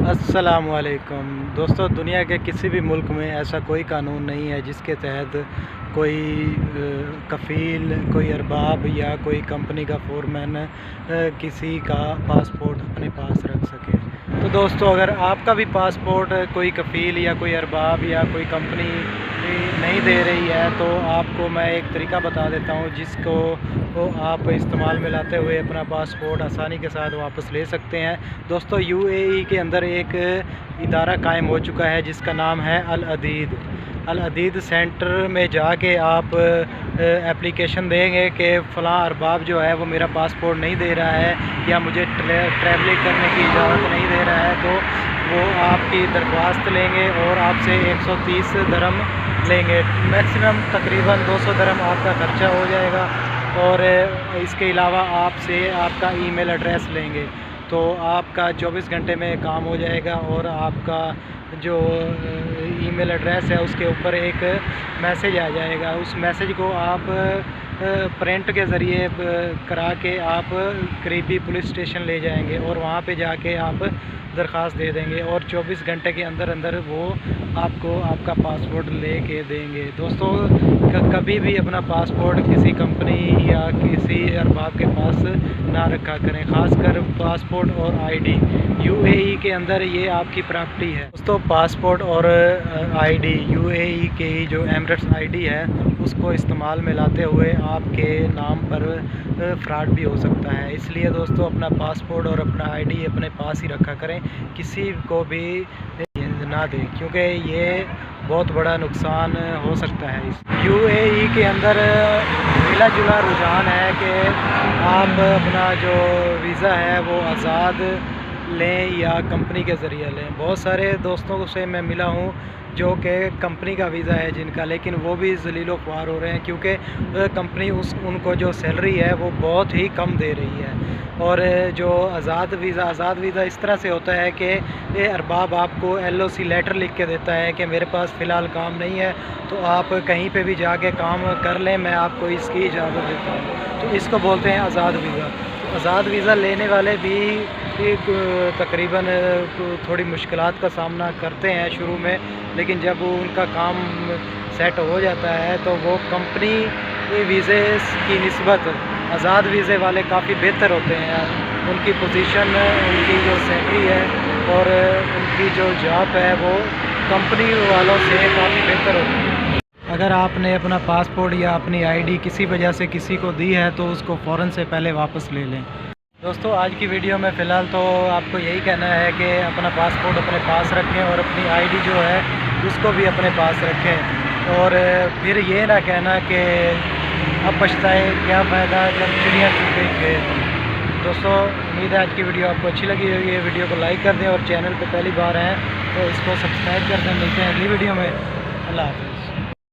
अस्सलाम वालेकुम दोस्तों। दुनिया के किसी भी मुल्क में ऐसा कोई कानून नहीं है जिसके तहत कोई कफ़ील, कोई अरबाब या कोई कंपनी का फोरमैन किसी का पासपोर्ट अपने पास रख सके। तो दोस्तों, अगर आपका भी पासपोर्ट कोई कफ़ील या कोई अरबाब या कोई कंपनी नहीं दे रही है तो आपको मैं एक तरीका बता देता हूँ जिसको आप इस्तेमाल में लाते हुए अपना पासपोर्ट आसानी के साथ वापस ले सकते हैं। दोस्तों, यूएई के अंदर एक इदारा कायम हो चुका है जिसका नाम है अल अदीद सेंटर में जाके आप एप्लीकेशन देंगे कि फ़लाँ अरबाब जो है वो मेरा पासपोर्ट नहीं दे रहा है या मुझे ट्रैवलिंग करने की इजाज़त नहीं दे रहा है, तो वो आपकी दरख्वास्त लेंगे और आपसे 130 दरम लेंगे। मैक्सिमम तकरीबन 200 दरम आपका ख़र्चा हो जाएगा और इसके अलावा आपसे आपका ईमेल एड्रेस लेंगे, तो आपका 24 घंटे में काम हो जाएगा और आपका जो ईमेल एड्रेस है उसके ऊपर एक मैसेज आ जाएगा। उस मैसेज को आप प्रिंट के ज़रिए करा के आप करीबी पुलिस स्टेशन ले जाएंगे और वहाँ पे जाके आप दरख्वास्त दे देंगे और 24 घंटे के अंदर अंदर वो आपको आपका पासपोर्ट ले के देंगे। दोस्तों, कभी भी अपना पासपोर्ट किसी कंपनी या किसी अरबाब के पास ना रखा करें, ख़ासकर पासपोर्ट और आईडी। यूएई के अंदर ये आपकी प्रॉपर्टी है। दोस्तों, पासपोर्ट और आईडी, यूएई के जो एमिरेट्स आईडी है उसको इस्तेमाल में लाते हुए आपके नाम पर फ्रॉड भी हो सकता है। इसलिए दोस्तों, अपना पासपोर्ट और अपना आईडी अपने पास ही रखा करें, किसी को भी ना दें, क्योंकि ये बहुत बड़ा नुकसान हो सकता है। यूएई के अंदर मिला जुला रुझान है कि आप अपना जो वीज़ा है वो आज़ाद लें या कंपनी के ज़रिए लें। बहुत सारे दोस्तों से मैं मिला हूँ जो कि कंपनी का वीज़ा है जिनका, लेकिन वो भी ज़लीलो ख्वार हो रहे हैं क्योंकि कंपनी उनको जो सैलरी है वो बहुत ही कम दे रही है। और जो आज़ाद वीज़ा इस तरह से होता है कि ये अरबाब आपको एलओसी लेटर लिख के देता है कि मेरे पास फ़िलहाल काम नहीं है, तो आप कहीं पे भी जाके काम कर लें, मैं आपको इसकी इजाज़त देता हूँ। तो इसको बोलते हैं आज़ाद वीज़ा। तो आज़ाद वीज़ा लेने वाले भी तकरीबन थोड़ी मुश्किलात का सामना करते हैं शुरू में, लेकिन जब उनका काम सेट हो जाता है तो वो कंपनी वीज़े की निस्बत आज़ाद वीज़े वाले काफ़ी बेहतर होते हैं। उनकी पोजीशन, उनकी जो सैलरी है और उनकी जो जॉब है वो कंपनी वालों से काफ़ी बेहतर होती है। अगर आपने अपना पासपोर्ट या अपनी आईडी किसी वजह से किसी को दी है तो उसको फ़ौरन से पहले वापस ले लें। दोस्तों, आज की वीडियो में फ़िलहाल तो आपको यही कहना है कि अपना पासपोर्ट अपने पास रखें और अपनी आईडी जो है उसको भी अपने पास रखें, और फिर ये ना कहना कि अब पछताए क्या फ़ायदा जब चिड़िया चुग गई खेत। दोस्तों, उम्मीद है आज की वीडियो आपको अच्छी लगी होगी। वीडियो को लाइक कर दें और चैनल पर पहली बार हैं तो इसको सब्सक्राइब कर दें। मिलते हैं अगली वीडियो में। अल्लाह हाफ़िज़।